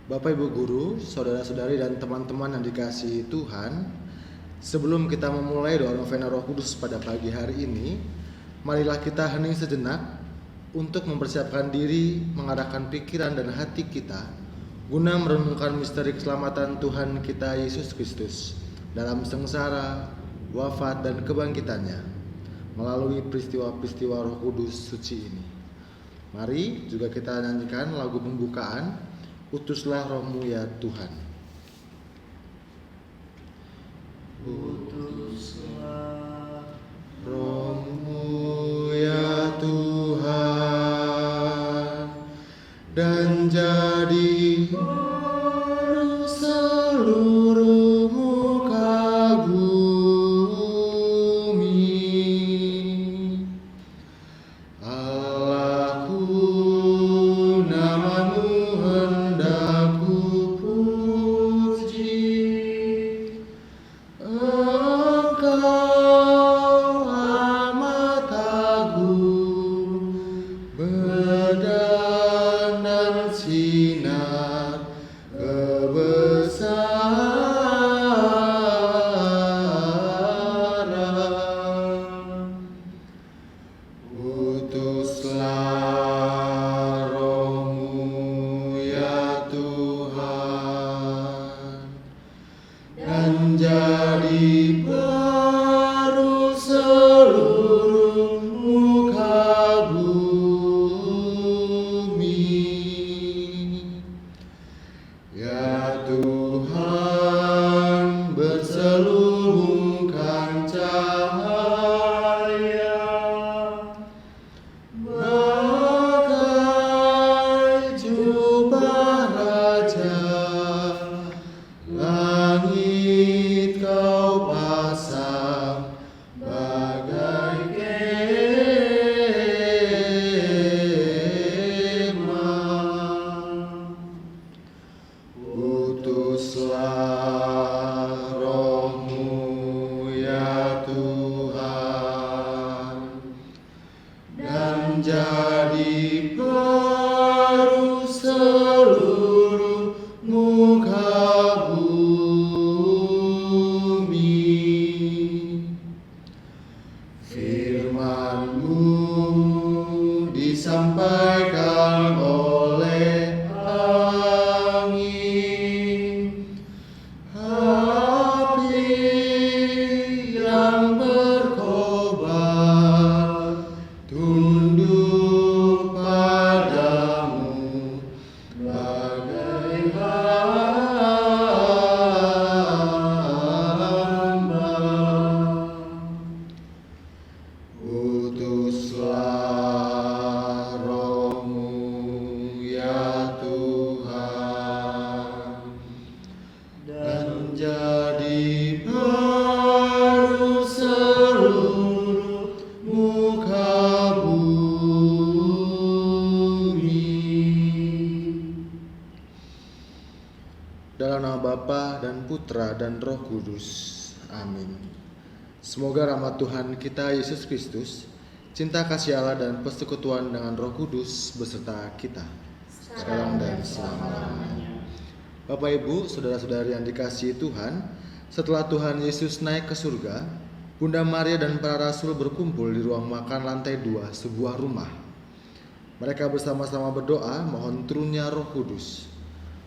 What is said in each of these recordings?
Bapak Ibu Guru, saudara-saudari dan teman-teman yang dikasihi Tuhan, sebelum kita memulai doa novena Roh Kudus pada pagi hari ini, marilah kita hening sejenak untuk mempersiapkan diri, mengarahkan pikiran dan hati kita guna merenungkan misteri keselamatan Tuhan kita Yesus Kristus dalam sengsara, wafat dan kebangkitannya melalui peristiwa-peristiwa Roh Kudus suci ini. Mari juga kita nyanyikan lagu pembukaan, Utuslah Roh-Mu ya Tuhan. Utuslah Roh-Mu ya Tuhan, dan jadi seluruh muka bumi. Allahku, nama-Mu hendak kupuji. Engkau amat agung, berdan sinar kebesaran. Utuslah Roh-Mu ya Tuhan, dan jadi baru seluruh muka bumi. Ya Tuhan, berselubungkan cahaya bagai jubah raja, langit Kau pasang bagai kemah. Utuslah Roh-Mu ya Tuhan, dan jadi baru seluruh muka bumi. Firman-Mu disampaikan oleh angin, api yang berkobar, tunduk padamu bagai hamba. Utuslah Roh-Mu ya Tuhan, dan jadi baru seluruh muka bumi. Dalam nama Bapa dan Putra dan Roh Kudus. Amin. Semoga rahmat Tuhan kita Yesus Kristus, cinta kasih Allah dan persekutuan dengan Roh Kudus beserta kita sekarang dan selama-lamanya. Bapak Ibu, saudara-saudari yang dikasihi Tuhan, setelah Tuhan Yesus naik ke surga, Bunda Maria dan para rasul berkumpul di ruang makan lantai 2 sebuah rumah. Mereka bersama-sama berdoa mohon turunnya Roh Kudus.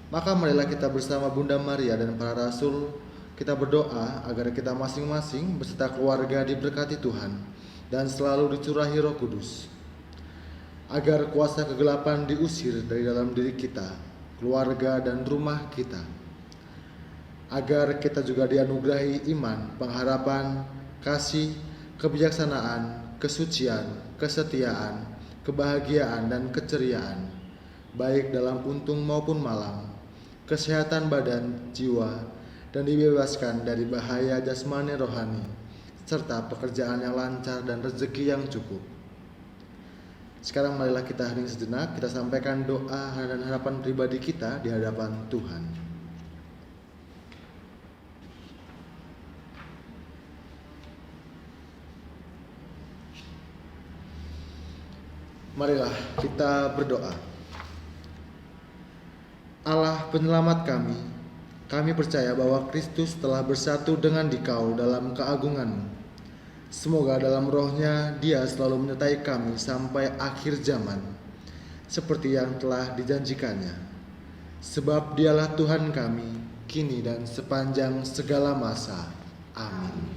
Maka marilah kita bersama Bunda Maria dan para rasul, kita berdoa agar kita masing-masing beserta keluarga diberkati Tuhan dan selalu dicurahi Roh Kudus, agar kuasa kegelapan diusir dari dalam diri kita, keluarga dan rumah kita, agar kita juga dianugerahi iman, pengharapan, kasih, kebijaksanaan, kesucian, kesetiaan, kebahagiaan dan keceriaan, baik dalam untung maupun malam, kesehatan badan, jiwa, dan dibebaskan dari bahaya jasmani rohani, serta pekerjaan yang lancar dan rezeki yang cukup. Sekarang marilah kita hening sejenak, kita sampaikan doa dan harapan pribadi kita di hadapan Tuhan. Marilah kita berdoa. Allah penyelamat kami percaya bahwa Kristus telah bersatu dengan Dikau dalam keagungan-Mu. Semoga dalam roh-Nya Dia selalu menyertai kami sampai akhir zaman, seperti yang telah dijanjikannya. Sebab Dialah Tuhan kami, kini dan sepanjang segala masa. Amin.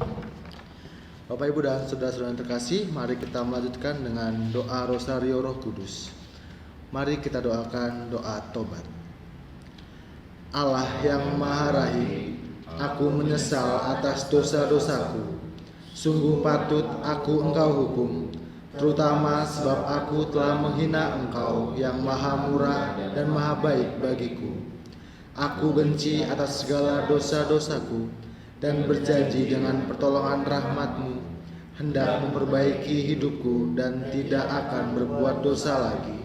Bapak, Ibu, dan saudara-saudara yang terkasih, mari kita melanjutkan dengan doa Rosario Roh Kudus. Mari kita doakan doa tobat. Allah yang Maha Rahim, aku menyesal atas dosa-dosaku. Sungguh patut aku Engkau hukum, terutama sebab aku telah menghina Engkau yang Maha Murah dan Maha Baik bagiku. Aku benci atas segala dosa-dosaku dan berjanji dengan pertolongan rahmat-Mu hendak memperbaiki hidupku dan tidak akan berbuat dosa lagi.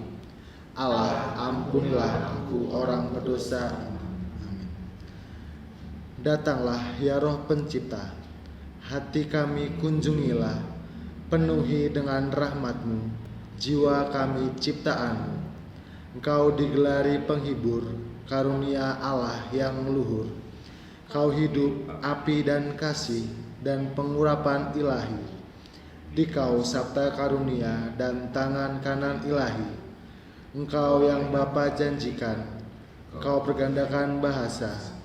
Allah, ampunilah aku orang berdosa ini. Datanglah ya Roh Pencipta, hati kami kunjungilah, penuhi dengan rahmat-Mu jiwa kami ciptaan-Mu. Engkau digelari penghibur, karunia Allah yang luhur. Kau hidup, api dan kasih, dan pengurapan ilahi. Dikau sabta karunia dan tangan kanan ilahi. Engkau yang Bapa janjikan, Kau pergandakan bahasa.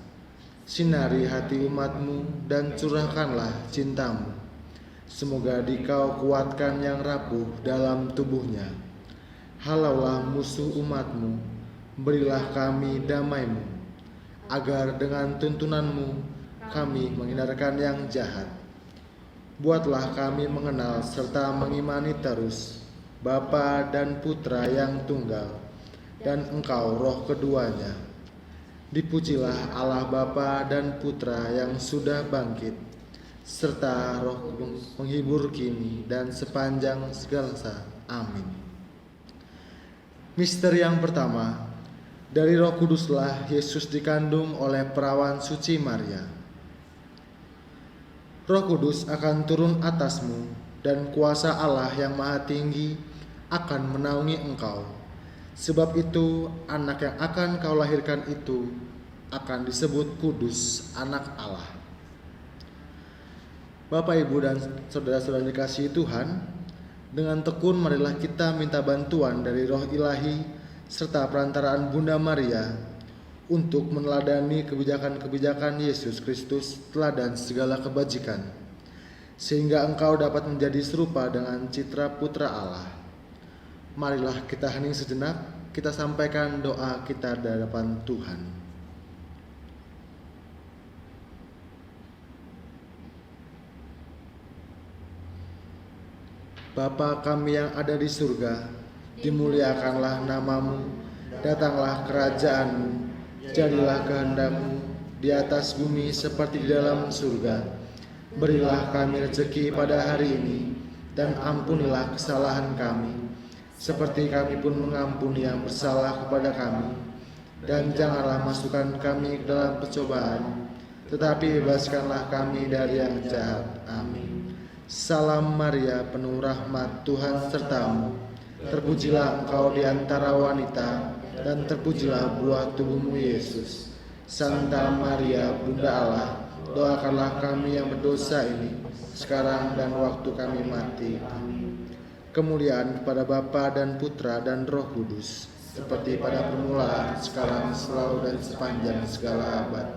Sinari hati umat-Mu dan curahkanlah cinta-Mu. Semoga Dikau kuatkan yang rapuh dalam tubuhnya. Halaulah musuh umat-Mu, berilah kami damai-Mu, agar dengan tuntunan-Mu kami menghindarkan yang jahat. Buatlah kami mengenal serta mengimani terus Bapa dan Putra yang tunggal, dan Engkau Roh keduanya. Dipujilah Allah Bapa dan Putra yang sudah bangkit, serta Roh penghibur kini dan sepanjang segala masa. Amin. Misteri yang pertama, dari Roh Kuduslah Yesus dikandung oleh perawan suci Maria. Roh Kudus akan turun atasmu, dan kuasa Allah yang Maha Tinggi akan menaungi engkau. Sebab itu, anak yang akan kau lahirkan itu akan disebut kudus, anak Allah. Bapak, Ibu, dan saudara-saudara dikasihi Tuhan, dengan tekun marilah kita minta bantuan dari Roh Ilahi serta perantaraan Bunda Maria untuk meneladani kebijakan-kebijakan Yesus Kristus, teladan segala kebajikan, sehingga engkau dapat menjadi serupa dengan citra Putra Allah. Marilah kita hening sejenak, kita sampaikan doa kita di hadapan Tuhan. Bapa kami yang ada di surga, dimuliakanlah nama-Mu, datanglah kerajaan-Mu, jadilah kehendak-Mu di atas bumi seperti di dalam surga. Berilah kami rezeki pada hari ini, dan ampunilah kesalahan kami, seperti kami pun mengampuni yang bersalah kepada kami. Dan janganlah masukkan kami ke dalam percobaan, tetapi bebaskanlah kami dari yang jahat. Amin. Salam Maria, penuh rahmat, Tuhan serta-Mu. Terpujilah engkau di antara wanita, dan terpujilah buah tubuhmu Yesus. Santa Maria, Bunda Allah, doakanlah kami yang berdosa ini, sekarang dan waktu kami mati. Amin. Kemuliaan kepada Bapa dan Putra dan Roh Kudus, seperti pada permulaan, sekarang, selalu, dan sepanjang segala abad.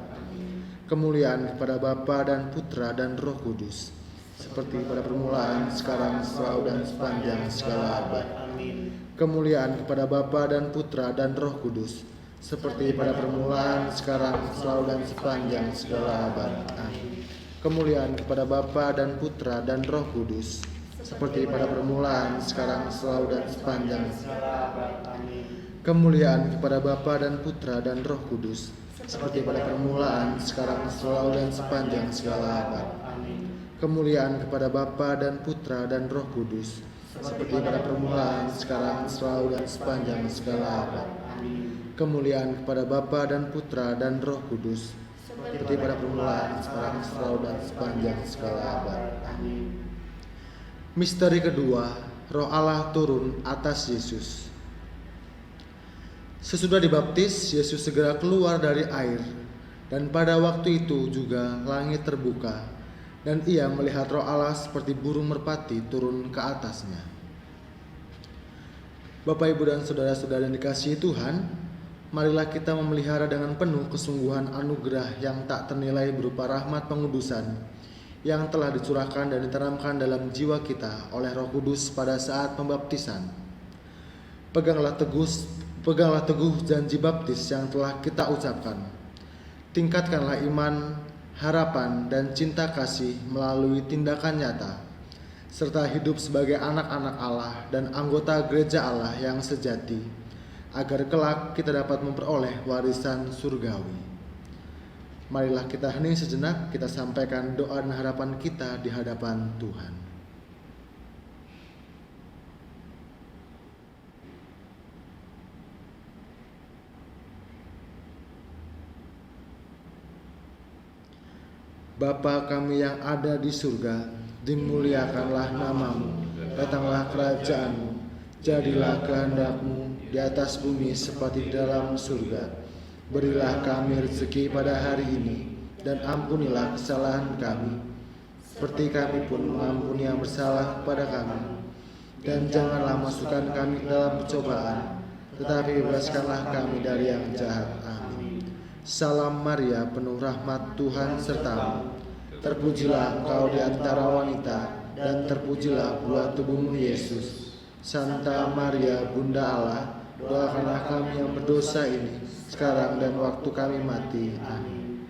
Kemuliaan kepada Bapa dan Putra dan Roh Kudus, seperti pada permulaan, sekarang, selalu, dan sepanjang segala abad. Kemuliaan kepada Bapa dan Putra dan Roh Kudus, seperti pada permulaan, sekarang, selalu, dan sepanjang segala abad. Amin. Kemuliaan kepada Bapa dan Putra dan Roh Kudus, seperti pada permulaan, sekarang, selalu, dan sepanjang segala abad. Amin. Kemuliaan kepada Bapa dan Putra dan Roh Kudus, seperti pada permulaan, sekarang, selalu, dan sepanjang segala abad. Amin. Kemuliaan kepada Bapa dan Putra dan Roh Kudus, seperti pada permulaan, sekarang, selalu, dan sepanjang segala abad. Kemuliaan kepada Bapa dan Putra dan Roh Kudus, seperti pada permulaan, sekarang, selalu, dan sepanjang segala abad. Misteri kedua, Roh Allah turun atas Yesus. Sesudah dibaptis, Yesus segera keluar dari air, dan pada waktu itu juga langit terbuka, dan ia melihat Roh Allah seperti burung merpati turun ke atasnya. Bapak, Ibu, dan saudara-saudara yang dikasihi Tuhan, marilah kita memelihara dengan penuh kesungguhan anugerah yang tak ternilai berupa rahmat pengudusan yang telah dicurahkan dan ditanamkan dalam jiwa kita oleh Roh Kudus pada saat pembaptisan. Peganglah teguh janji baptis yang telah kita ucapkan. Tingkatkanlah iman, harapan, dan cinta kasih melalui tindakan nyata, serta hidup sebagai anak-anak Allah dan anggota gereja Allah yang sejati, agar kelak kita dapat memperoleh warisan surgawi. Marilah kita hening sejenak, kita sampaikan doa dan harapan kita di hadapan Tuhan. Bapa kami yang ada di surga, dimuliakanlah namamu, datanglah kerajaanmu, jadilah kehendak-Mu di atas bumi seperti di dalam surga. Berilah kami rezeki pada hari ini, dan ampunilah kesalahan kami, seperti kami pun mengampuni yang bersalah kepada kami. Dan janganlah masukkan kami ke dalam pencobaan, tetapi bebaskanlah kami dari yang jahat. Amin. Salam Maria, penuh rahmat, Tuhan sertamu. Terpujilah engkau di antara wanita, dan terpujilah buah tubuhmu Yesus. Santa Maria, Bunda Allah, doakanlah kami yang berdosa ini, sekarang dan waktu kami mati. Amin.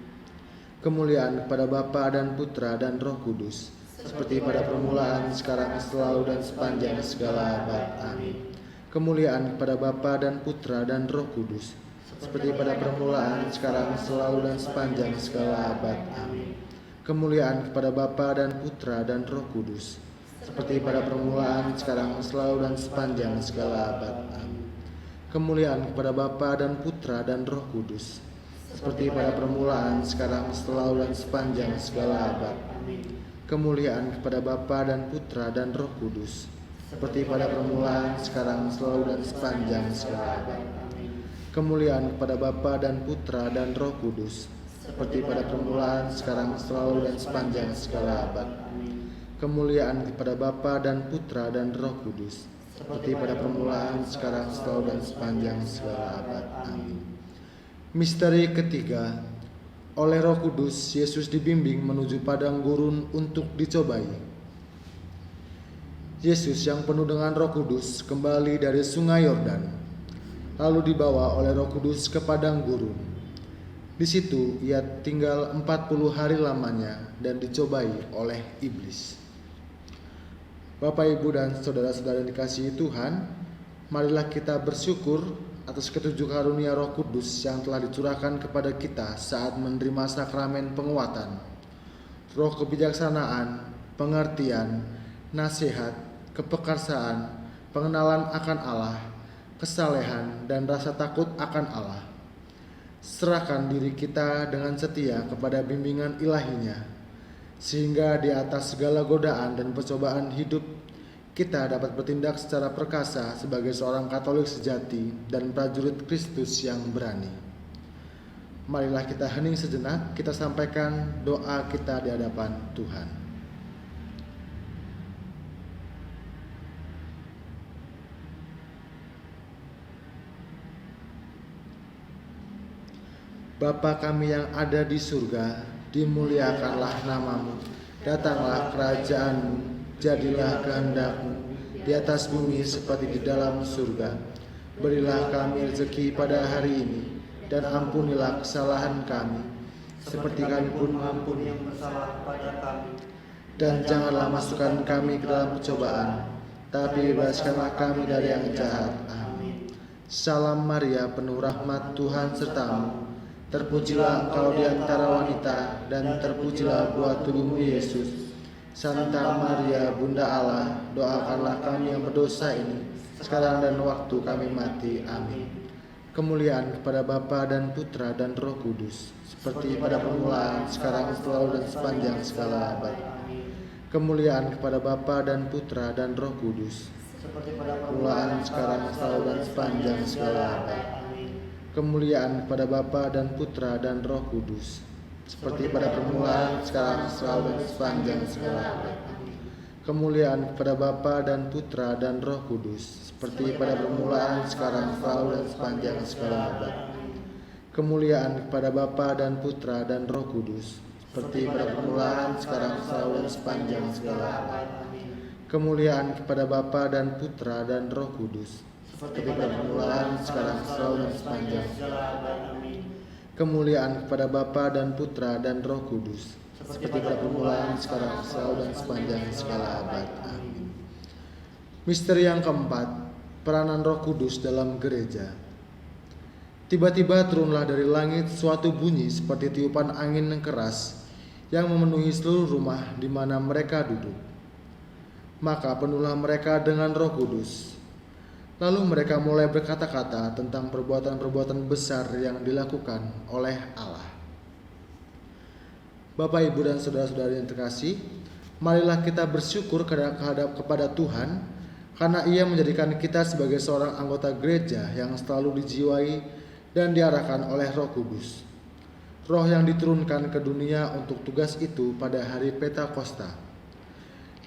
Kemuliaan kepada Bapa dan Putra dan Roh Kudus, seperti pada permulaan, sekarang, selalu, dan sepanjang segala abad. Amin. Kemuliaan kepada Bapa dan Putra dan Roh Kudus, seperti pada permulaan, sekarang, selalu, dan sepanjang segala abad. Amin. Kemuliaan kepada Bapa dan Putra dan Roh Kudus, seperti pada permulaan, sekarang, selalu, dan sepanjang segala abad. Amin. Kemuliaan kepada Bapa dan Putra dan Roh Kudus, seperti pada permulaan, sekarang, selalu, dan sepanjang segala abad. Amin. Kemuliaan kepada Bapa dan Putra dan Roh Kudus, seperti pada permulaan, sekarang, selalu, dan sepanjang segala abad. Kemuliaan kepada Bapa dan Putra dan Roh Kudus, seperti pada permulaan, sekarang, selalu, dan sepanjang segala abad. Kemuliaan kepada Bapa dan Putra dan Roh Kudus, seperti pada permulaan, sekarang, selalu, dan sepanjang segala abad. Amin. Misteri ketiga, oleh Roh Kudus, Yesus dibimbing menuju padang gurun untuk dicobai. Yesus yang penuh dengan Roh Kudus kembali dari sungai Yordan, lalu dibawa oleh Roh Kudus ke padang gurun. Di situ ia tinggal 40 hari lamanya dan dicobai oleh iblis. Bapak, Ibu, dan saudara-saudara yang dikasihi Tuhan, marilah kita bersyukur atas ketujuh karunia Roh Kudus yang telah dicurahkan kepada kita saat menerima sakramen penguatan, roh kebijaksanaan, pengertian, nasihat, kepekarsan, pengenalan akan Allah, kesalehan, dan rasa takut akan Allah. Serahkan diri kita dengan setia kepada bimbingan ilahinya, sehingga di atas segala godaan dan percobaan hidup, kita dapat bertindak secara perkasa sebagai seorang Katolik sejati dan prajurit Kristus yang berani. Marilah kita hening sejenak, kita sampaikan doa kita di hadapan Tuhan. Bapa kami yang ada di surga, dimuliakanlah namamu, datanglah kerajaan-Mu, jadilah kehendak-Mu di atas bumi seperti di dalam surga. Berilah kami rezeki pada hari ini, dan ampunilah kesalahan kami, seperti kami pun mengampuni yang bersalah kepada kami. Dan janganlah masukkan kami ke dalam percobaan, tapi bebaskanlah kami dari yang jahat. Amin. Salam Maria, penuh rahmat, Tuhan sertamu. Terpujilah engkau di antara wanita, dan terpujilah buah tubuhmu Yesus. Santa Maria, Bunda Allah, doakanlah kami yang berdosa ini, sekarang dan waktu kami mati. Amin. Kemuliaan kepada Bapa dan Putra dan Roh Kudus, seperti pada permulaan, sekarang, selalu, dan sepanjang segala abad. Kemuliaan kepada Bapa dan Putra dan Roh Kudus, seperti pada permulaan, sekarang, selalu, dan sepanjang segala abad. Kemuliaan kepada Bapa dan Putra dan Roh Kudus, seperti pada permulaan, sekarang, selalu dan sepanjang segala abad. Kemuliaan kepada Bapa dan Putra dan Roh Kudus, seperti pada permulaan, sekarang, selalu dan sepanjang segala abad. Kemuliaan kepada Bapa dan Putra dan Roh Kudus, seperti pada permulaan, sekarang, selalu dan sepanjang segala abad. Kemuliaan kepada Bapa dan Putra dan Roh Kudus, seperti pada permulaan, sekarang, selalu dan sepanjang segala abad. Kemuliaan kepada Bapa dan Putra dan Roh Kudus, seperti pada permulaan, sekarang, selalu dan sepanjang segala abad. Amin. Misteri yang keempat, peranan Roh Kudus dalam gereja. Tiba-tiba turunlah dari langit suatu bunyi seperti tiupan angin yang keras yang memenuhi seluruh rumah di mana mereka duduk. Maka penuhlah mereka dengan Roh Kudus. Lalu mereka mulai berkata-kata tentang perbuatan-perbuatan besar yang dilakukan oleh Allah. Bapak, Ibu, dan saudara-saudari yang terkasih, marilah kita bersyukur kepada Tuhan karena Ia menjadikan kita sebagai seorang anggota gereja yang selalu dijiwai dan diarahkan oleh Roh Kudus. Roh yang diturunkan ke dunia untuk tugas itu pada hari Pentakosta.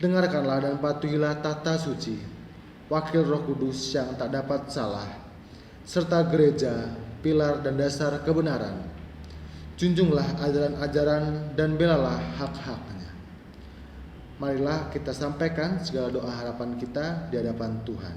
Dengarkanlah dan patuhilah tata suci, wakil Roh Kudus yang tak dapat salah, serta gereja, pilar dan dasar kebenaran. Junjunglah ajaran-ajaran dan belalah hak-haknya. Marilah kita sampaikan segala doa harapan kita di hadapan Tuhan.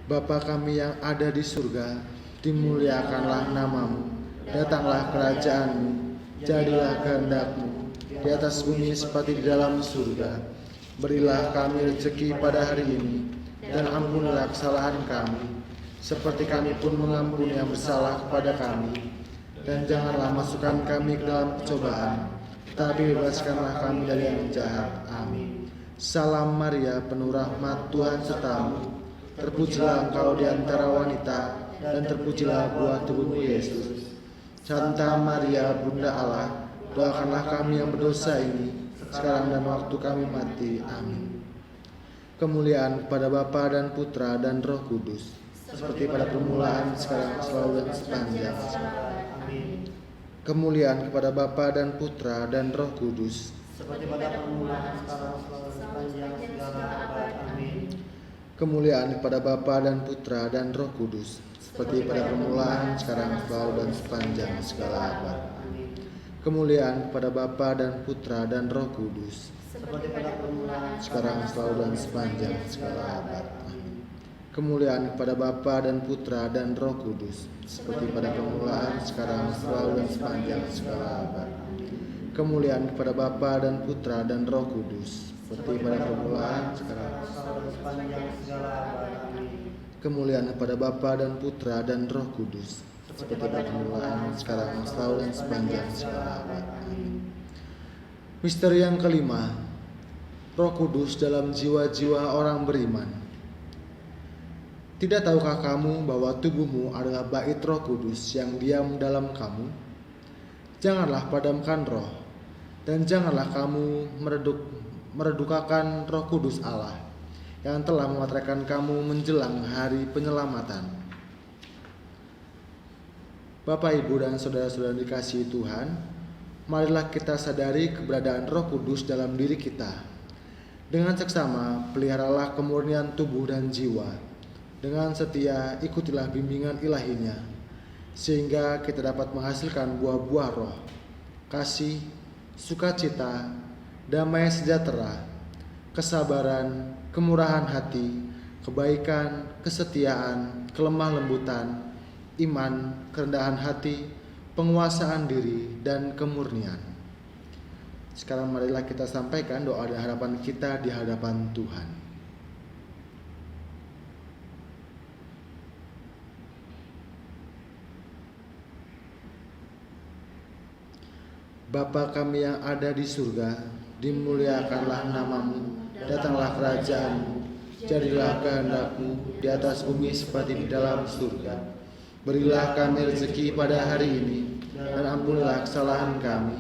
Bapa kami yang ada di surga, dimuliakanlah namamu, datanglah kerajaanmu, jadilah kehendak-mu di atas bumi seperti di dalam surga. Berilah kami rezeki pada hari ini, dan ampunilah kesalahan kami, seperti kami pun mengampuni yang bersalah kepada kami. Dan janganlah masukkan kami ke dalam percobaan, tapi bebaskanlah kami dari yang jahat. Amin. Salam Maria, penuh rahmat, Tuhan sertamu. Terpujilah engkau di antara wanita, dan terpujilah buah tubuhmu Yesus. Santa Maria, Bunda Allah, doakanlah kami yang berdosa ini, sekarang dan waktu kami mati. Amin. Kemuliaan kepada Bapa dan Putra dan Roh Kudus, seperti pada permulaan, sekarang, selalu dan sepanjang. Amin. Kemuliaan kepada Bapa dan Putra dan Roh Kudus, seperti pada permulaan, sekarang, selalu dan sepanjang segala abad. Amin. Kemuliaan kepada Bapa dan Putra dan Roh Kudus, seperti pada permulaan, sekarang, selalu dan sepanjang segala abad. Kemuliaan kepada Bapa dan Putra dan Roh Kudus, seperti pada permulaan, sekarang, selalu dan sepanjang segala abad. Kemuliaan kepada Bapa dan Putra dan Roh Kudus, seperti pada permulaan, sekarang, selalu dan sepanjang segala abad. Kemuliaan kepada Bapa dan Putra dan Roh Kudus, seperti pada permulaan, sekarang, selalu dan sepanjang segala abad. Kemuliaan kepada Bapa dan Putra dan Roh Kudus, seperti pada permulaan, sekarang, selalu dan sepanjang segala abad. Misteri yang kelima, Roh Kudus dalam jiwa-jiwa orang beriman. Tidak tahukah kamu bahwa tubuhmu adalah bait Roh Kudus yang diam dalam kamu? Janganlah padamkan roh, dan janganlah kamu meredukakan Roh Kudus Allah yang telah mematerakan kamu menjelang hari penyelamatan. Bapak, Ibu, dan saudara-saudara dikasihi Tuhan, marilah kita sadari keberadaan Roh Kudus dalam diri kita. Dengan seksama, peliharalah kemurnian tubuh dan jiwa. Dengan setia, ikutilah bimbingan ilahinya, sehingga kita dapat menghasilkan buah-buah roh, kasih, sukacita, damai sejahtera, kesabaran, kemurahan hati, kebaikan, kesetiaan, kelemah lembutan, iman, kerendahan hati, penguasaan diri, dan kemurnian. Sekarang marilah kita sampaikan doa dan harapan kita di hadapan Tuhan. Bapa kami yang ada di surga, dimuliakanlah namamu, datanglah kerajaanmu, jadilah kehendak-mu di atas bumi seperti di dalam surga. Berilah kami rezeki pada hari ini, dan ampunilah kesalahan kami,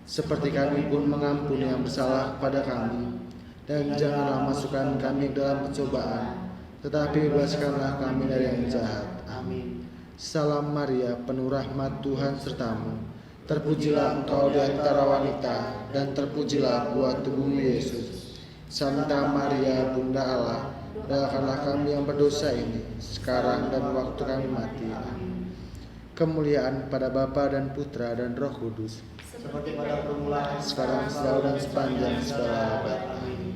seperti kami pun mengampuni yang bersalah kepada kami. Dan janganlah masukkan kami dalam pencobaan, tetapi bebaskanlah kami dari yang jahat. Amin. Salam Maria, penuh rahmat, Tuhan sertamu. Terpujilah engkau di antara wanita, dan terpujilah buah tubuhmu Yesus. Santa Maria, Bunda Allah, doakanlah kami yang berdosa ini, sekarang dan waktu kami mati. Amin. Kemuliaan pada Bapa dan Putra dan Roh Kudus, seperti pada permulaan, sekarang, selalu, dan sepanjang segala abad. Amin.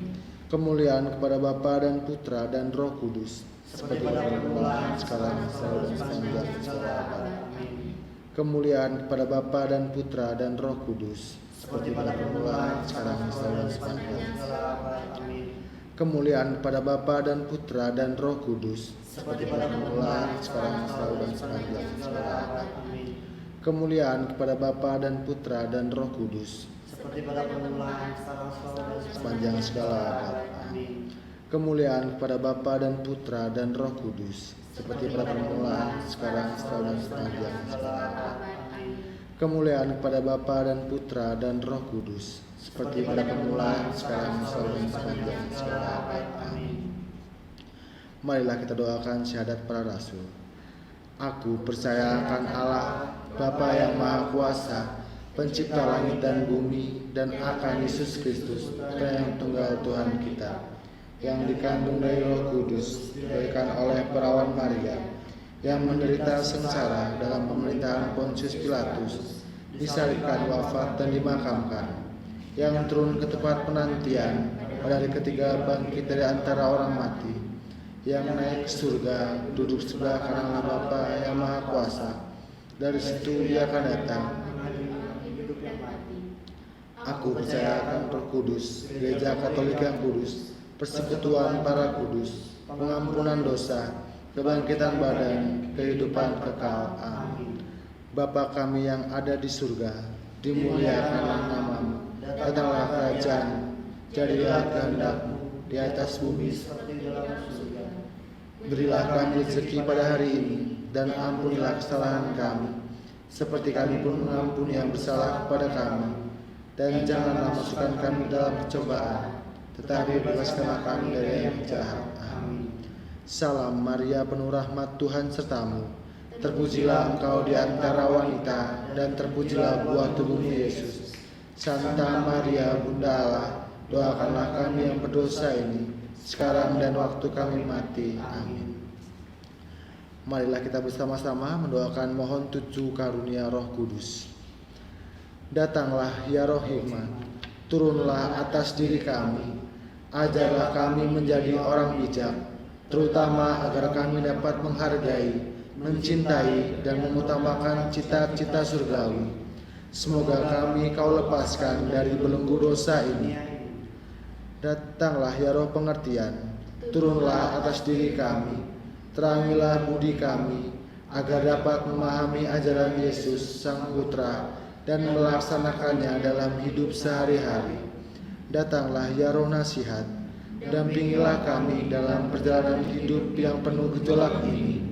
Kemuliaan kepada Bapa dan Putra dan Roh Kudus, seperti pada permulaan, sekarang, selalu, dan sepanjang segala abad. Amin. Kemuliaan kepada Bapa dan Putra dan Roh Kudus, seperti pada permulaan, sekarang, selalu, dan sepanjang segala abad. Amin. Kemuliaan kepada Bapa dan Putra dan Roh Kudus, seperti pada permulaan, sekarang, selalu, dan sepanjang segala abad. Amin. Kemuliaan kepada Bapa dan Putra dan Roh Kudus, seperti pada permulaan, sekarang, selalu, dan sepanjang segala abad. Amin. Kemuliaan kepada Bapa dan Putra dan Roh Kudus, seperti pada permulaan, sekarang, selalu, dan sepanjang segala abad. Kemuliaan kepada Bapa dan Putra dan Roh Kudus, seperti pada permulaan, sekarang, selalu, dan sepanjang segala abad. Amin. Marilah kita doakan syahadat para rasul. Aku percaya akan Allah, Bapa yang Maha Kuasa, Pencipta langit dan bumi, dan akan Yesus Kristus, yang tunggal Tuhan kita, yang dikandung dari Roh Kudus, dilahirkan oleh perawan Maria, yang menderita sengsara dalam pemerintahan Pontius Pilatus, disalibkan, wafat, dan dimakamkan, yang turun ke tempat penantian, pada hari ketiga bangkit dari antara orang mati, yang naik ke surga, duduk sebelah kanan Allah Bapa yang Maha Kuasa. Dari situ Dia akan datang. Aku percaya akan Roh Kudus, Gereja Katolik yang kudus, persekutuan para kudus, pengampunan dosa, kebangkitan badan, kehidupan kekal. Amin. Bapa kami yang ada di surga, dimuliakanlah namamu, datanglah kerajaan, jadilah kehendak-Mu di atas bumi seperti di dalam surga. Berilah kami rezeki pada hari ini, dan ampunilah kesalahan kami, seperti kami pun mengampuni yang bersalah kepada kami. Dan janganlah masukkan kami dalam pencobaan, tetapi bebaskanlah kami dari yang jahat. Amin. Salam Maria, penuh rahmat, Tuhan sertamu. Terpujilah engkau di antara wanita, dan terpujilah buah tubuhmu Yesus. Santa Maria, Bunda Allah, doakanlah kami yang berdosa ini, sekarang dan waktu kami mati. Amin. Marilah kita bersama-sama mendoakan mohon tujuh karunia Roh Kudus. Datanglah ya Roh Hikmat, turunlah atas diri kami, ajarlah kami menjadi orang bijak, terutama agar kami dapat menghargai, mencintai, dan mengutamakan cita-cita surgawi. Semoga kami Kau lepaskan dari belenggu dosa ini. Datanglah ya Roh pengertian, turunlah atas diri kami, terangilah budi kami, agar dapat memahami ajaran Yesus Sang Putra dan melaksanakannya dalam hidup sehari-hari. Datanglah ya Roh nasihat, dampingilah kami dalam perjalanan hidup yang penuh gejolak ini.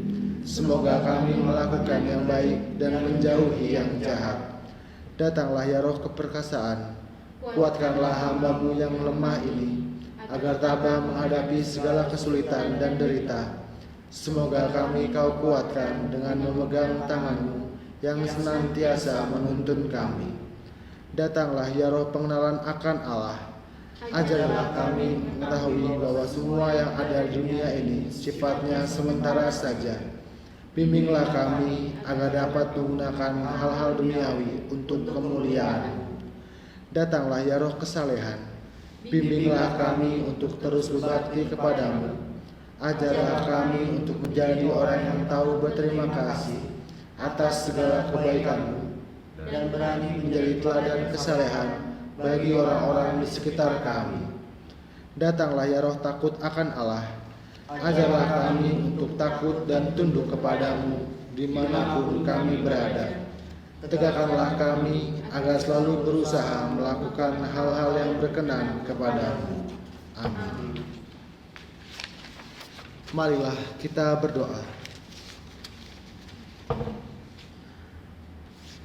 Semoga kami melakukan yang baik dan menjauhi yang jahat. Datanglah ya Roh keperkasaan, kuatkanlah hamba-Mu yang lemah ini, agar tabah menghadapi segala kesulitan dan derita. Semoga kami Kau kuatkan dengan memegang tangan-Mu yang senantiasa menuntun kami. Datanglah ya Roh pengenalan akan Allah, ajarlah kami mengetahui bahwa semua yang ada di dunia ini sifatnya sementara saja. Bimbinglah kami agar dapat menggunakan hal-hal duniawi untuk kemuliaan. Datanglah ya Roh kesalehan, bimbinglah kami untuk terus berbakti kepadamu. Ajarlah kami untuk menjadi orang yang tahu berterima kasih atas segala kebaikan-Mu, dan berani menjadi teladan kesalehan bagi orang-orang di sekitar kami. Datanglah ya Roh takut akan Allah, ajarlah kami untuk takut dan tunduk kepadamu dimanapun kami berada. Tegakkanlah kami agar selalu berusaha melakukan hal-hal yang berkenan kepadamu. Amin. Marilah kita berdoa.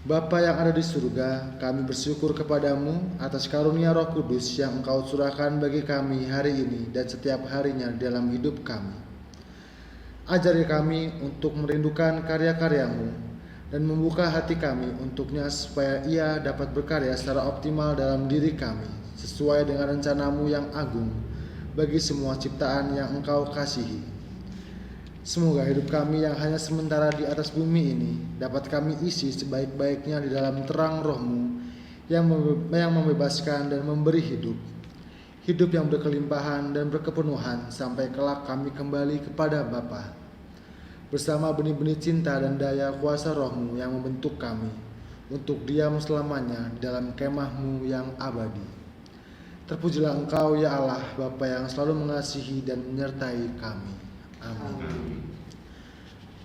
Bapa yang ada di surga, kami bersyukur kepadamu atas karunia Roh Kudus yang Engkau curahkan bagi kami hari ini dan setiap harinya dalam hidup kami. Ajari kami untuk merindukan karya-karyamu dan membuka hati kami untuknya supaya ia dapat berkarya secara optimal dalam diri kami, sesuai dengan rencanamu yang agung bagi semua ciptaan yang Engkau kasihi. Semoga hidup kami yang hanya sementara di atas bumi ini dapat kami isi sebaik-baiknya di dalam terang Roh-Mu yang membebaskan dan memberi hidup. Hidup yang berkelimpahan dan berkepenuhan sampai kelak kami kembali kepada Bapa. Bersama benih-benih cinta dan daya kuasa Roh-Mu yang membentuk kami untuk diam selamanya di dalam kemah-Mu yang abadi. Terpujilah Engkau ya Allah, Bapa yang selalu mengasihi dan menyertai kami. Amin.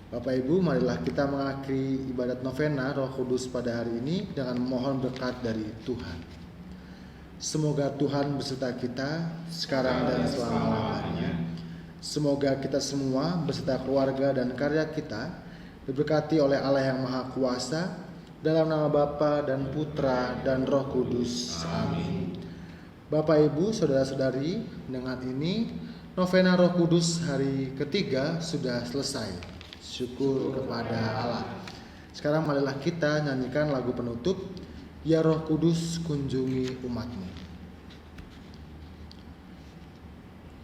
Bapak Ibu, marilah kita mengakhiri ibadat novena Roh Kudus pada hari ini dengan memohon berkat dari Tuhan. Semoga Tuhan beserta kita sekarang dan selama-lamanya. Semoga kita semua beserta keluarga dan karya kita diberkati oleh Allah yang Maha Kuasa, dalam nama Bapa dan Putra dan Roh Kudus. Amin. Bapak Ibu, saudara-saudari, dengan ini novena Roh Kudus hari ketiga sudah selesai. Syukur kepada Allah. Sekarang marilah kita nyanyikan lagu penutup, Ya Roh Kudus kunjungi umat-Mu.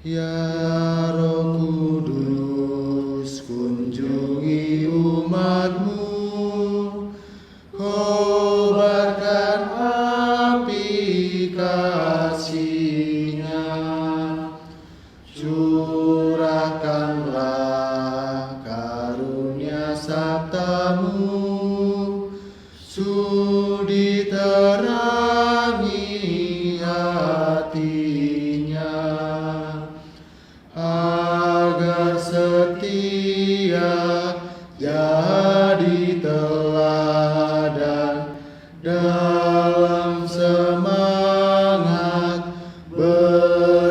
Ya Roh Kudus kunjungi umat-Mu, kobarkan api kasih-Nya, curahkanlah karunia sabda-Mu, sudi terangi hatinya, agar setia jadi teladan dalam semangat beriman.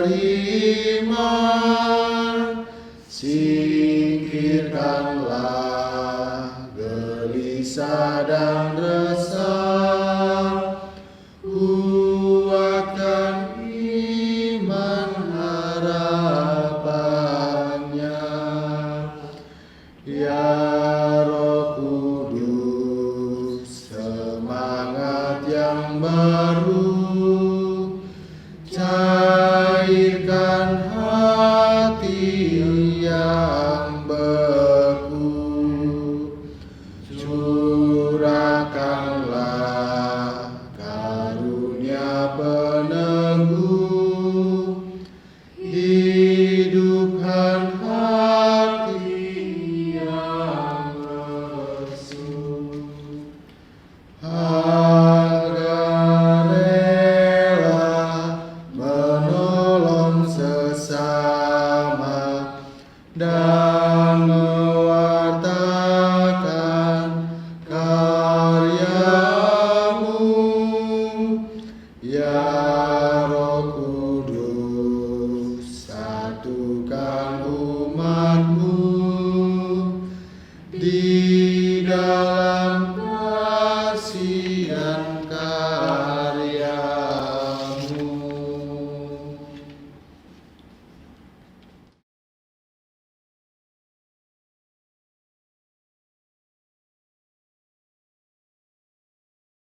Singkirkanlah gelisah dan resah, kuatkan iman harapannya. Ya Roh Kudus, semangat yang baru, cairkan hati yang beku, curahkanlah karunia peneguh,